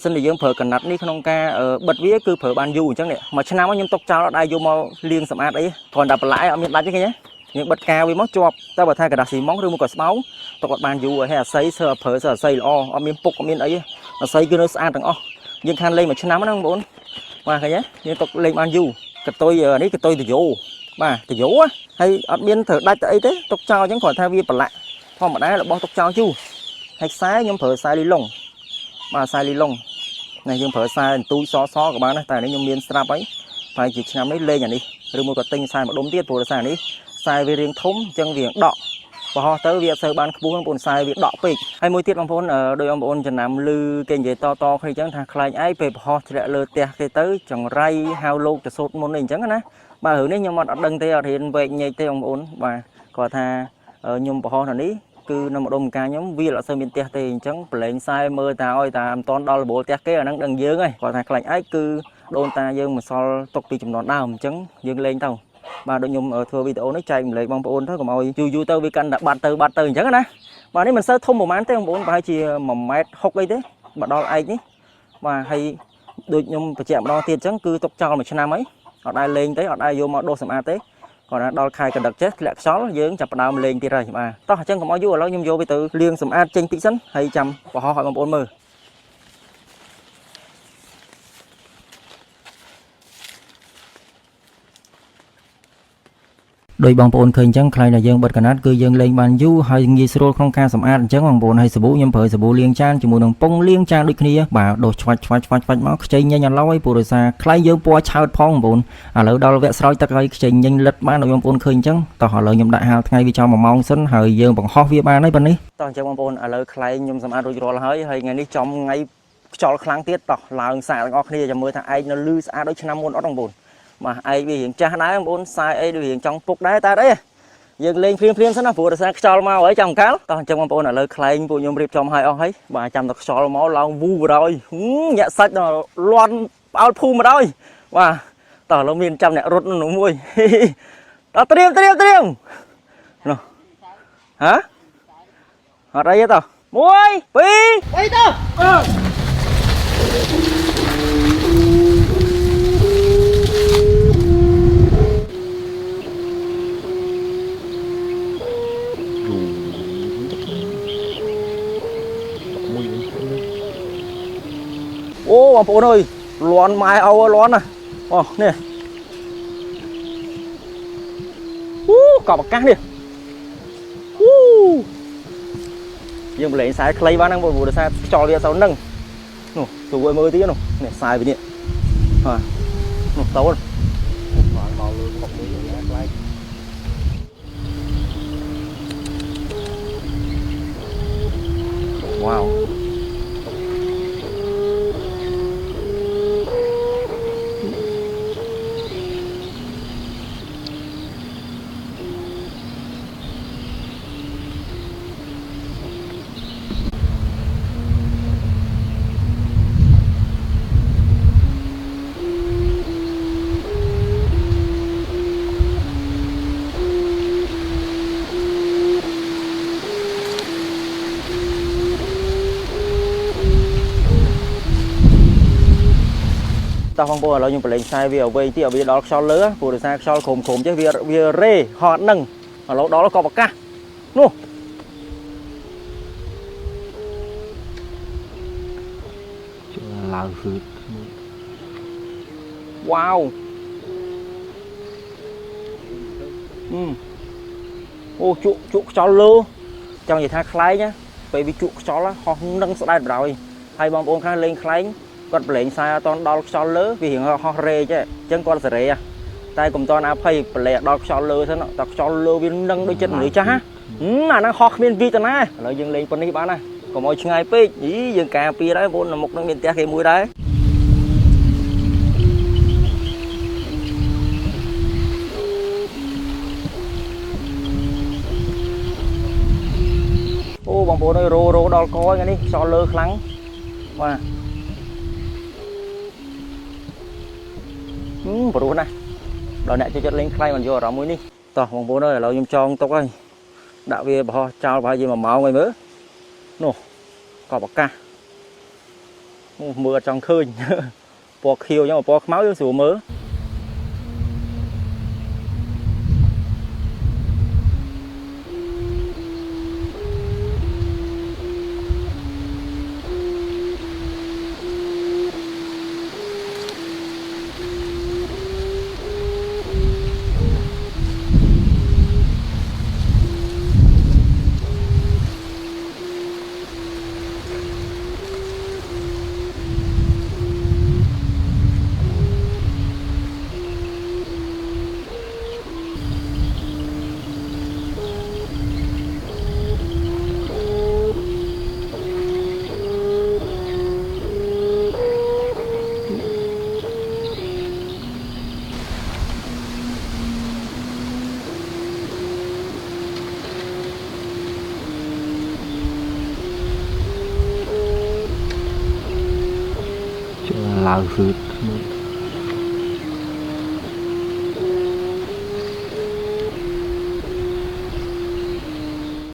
សិនតែយើងប្រើកណាត់នេះក្នុងការបិទវាគឺប្រើបានយូរអញ្ចឹងនេះមួយឆ្នាំខ្ញុំទុកចោលអត់ដែរយកមកលាងសម្អាតអីគ្រាន់តែបន្លាក់អត់មានដាច់ទេឃើញទេយើងបិទកាវាមកជាប់តែបើថាกระดาษស៊ីម៉ងឬមកក៏ស្បោងទុកអត់បានយូរហើយអាស័យប្រើអាស័យល្អអត់មានពុកអត់មានអីអាស័យគឺនៅស្អាតទាំងអស់យើងខានលេងមួយឆ្នាំហ្នឹងបងប្អូនបាទឃើញទេយើងទុកលេងបានយូរកតុយនេះកតុយតយោបាទតយោហើយអត់មានត្រូវដាច់ទៅអីទេទុកចោលអញ្ចឹងគ្រាន់ថាវាប្រឡាក់ធម្មតារបស់ទុកចោលយូរហើយខ្សែខ្ញុំប្រើខ្សែលីឡុងបាទខ្សែលីឡុងនេះយើងប្រើខ្សែទូចសក៏បានដែរតែនេះខ្ញុំមានស្រាប់ហើយប្រហែលជាឆ្នាំនេះលេងអានេះឬមួយក៏ទិញខ្សែម្ដុំទៀតព្រោះខ្សែនេះខ្សែវារាងធំអញ្ចឹងវាដកបោះទៅវាអត់សូវបានខ្ពស់បងប្អូនខ្សែវាដកពេកហើយមួយទៀតបងប្អូនដោយបងប្អូនចំណាំឮគេនិយាយតគ្នាអញ្ចឹងថាខ្លែងឯងពេលបោះធ្លាក់លើផ្ទះគេទៅចង្រៃហៅលោកទៅសូត្រមុនអីអញ្ចឹងណាបាទរឿងនេះខ្ញុំអត់ដឹងទេអត់រៀនវែកញែកទេបងប្អូនបាទគាត់ថាខ្ញុំបោះនេះគឺនៅម្ដុំការខ្ញុំវាអត់សូវមានផ្ទះទេអញ្ចឹងប្រឡែងខ្សែមើលតាឲ្យតាមិនតន់ដល់លបលផ្ទះគេអាហ្នឹងដឹងយើងហើយគាត់ថាខ្លែងឯងគឺដូនតាយើងមិនសល់ទុកពីចំនួនដើមអញ្ចឹងយើងលេងទៅបាទដូចខ្ញុំធ្វើវីដេអូនេះចែកម្លែកបងប្អូនទៅកុំឲ្យយូរទៅវាកាន់តែបាត់ទៅអញ្ចឹងណាបាទនេះមិនសូវធំប្រហែលទេបងប្អូនប្រហែលជា1.60 ម៉ែត្រអីទេមកដល់ឯកនេះបាទហើយដូចខ្ញុំបញ្ជាក់ម្ដងទៀតអញ្ចឹងគឺទុកចោលមួយឆ្នាំហើយអត់ដែរលេងទេអត់ដែរយកមកដុសសម្អាតទេគាត់ថាដល់ខែកដឹកចេះធ្លាក់ខ្យល់យើងចាប់ផ្ដើមលេងទៀតហើយបាទតោះអញ្ចឹងកុំឲ្យយូរឥឡូវខ្ញុំយកវាទៅលាងសម្អាតចេញតិចសិនហើយចាំបោះឲ្យបងប្អូនមើលដោយបងប្អូនឃើញអញ្ចឹងខ្លែងដែលយើងបិទកណាត់គឺយើងលេងបានយូរហើយងាយស្រួលក្នុងការសម្អាតអញ្ចឹងបងប្អូនហើយសាប៊ូខ្ញុំប្រើសាប៊ូលាងចានជាមួយនឹងពងលាងចានដូចគ្នាបាទដុសឆ្វាច់មកខ្ចីញញអត់ឡោយព្រោះដោយសារខ្លែងយើងពណ៌ឆើតផងបងប្អូនឥឡូវដល់វគ្គស្រោចទឹកហើយខ្ចីញញលិតបានដោយបងប្អូនឃើញអញ្ចឹងតោះឥឡូវខ្ញុំដាក់ហាលថ្ងៃវាចោល1 ម៉ោងសិនហើយយើងបង្ហោះវាបានហើយប៉ុណ្នេះតោះអញ្ចឹងបងប្អូនឥឡូវខ្លែងខ្ញុំសម្អាតរួចរាល់ហើយថ្ងៃនេះចំថ្ងៃខ្យល់ខ្លាំងទៀតតោះឡើងសាកទាំងអស់គ្នាចាំមើលថាឯងនៅលឺស្អាតដូចឆ្នាំមុនអត់បងប្អូនបាទឯងវារៀងចាស់ដែរបងប្អូនខ្សែអីដូចរៀងចង់ពុកដែរតែអីយើងលេងភ្លាមសិនណាព្រោះដោយសារខ្យល់មកហើយចាំកាលតោះអញ្ចឹងបងប្អូនឥឡូវខ្លែងពួកខ្ញុំរៀបចំឲ្យអស់ហើយបាទចាំតែខ្យល់មកឡើងវូបដល់ញាក់សាច់ដល់លន់ផ្អើលភូមិមកដល់បាទតោះឥឡូវមានចាំអ្នករត់នោះមួយតោះត្រៀមនោះហ៎អត់អីទេតោះ1 2 3តោះអូបងប្អូនអើយលាន់ម៉ែអូលាន់ណាអូនេះកប់អាកាសនេះយើងបលែងខ្សែខ្លីបានហ្នឹងព្រោះដោយសារខ្យល់វាអត់សូវនឹងនោះទូឲ្យមើលទៀតនោះនេះខ្សែវានេះបាទនោះតូនមកលើមុខមួយយ៉ាងខ្លាំងវ៉ាវតោះបងប្អូនឥឡូវខ្ញុំប្រឡែងខ្សែវាឲ្យវែងទៀតឲ្យវាដល់ខ្យល់លើព្រោះដោយសារខ្យល់ក្រោមចេះវារេហត់នឹងឥឡូវដល់កប់អាកាសនោះឡើងហ្វឺតវ៉ាវអូជក់ខ្យល់លើចង់និយាយថាខ្លែងណាពេលវាជក់ខ្យល់ហោះនឹងស្ដែតបណ្ដោយហើយបងប្អូនខ្លះលេងខ្លែងគាត់ប្រឡែងខ្សែអត់តដល់ខ្យល់លើវារៀងហោះរេចេះអញ្ចឹងគាត់សេរីតែកុំតអភ័យប្រឡែងដល់ខ្យល់លើសិនតែខ្យល់លើវានឹងដូចចិត្តមនុស្សចាស់អាហ្នឹងហោះគ្មានវីតាណាឥឡូវយើងលេងប៉ុណ្នេះបានណាកុំឲ្យឆ្ងាយពេកយើងការពារដែរបងប្អូនមុខនឹងមានផ្ទះគេមួយដែរអូបងប្អូនអើយរោដល់កថ្ងៃនេះខ្យល់លើខ្លាំងបាទព្រោះណាដល់អ្នកចូលចិត្តលេងខ្លែងមិនយកអារម្មណ៍មួយនេះតោះបងប្អូនអើយឥឡូវខ្ញុំចងទុកហើយដាក់វាបោះចោលប្រហែលជា1 ម៉ោងហើយមើលនោះកប់អាកាស mưa trong khơi bò khiêu nhưng mà bò máu vô sủa mớ lao rượt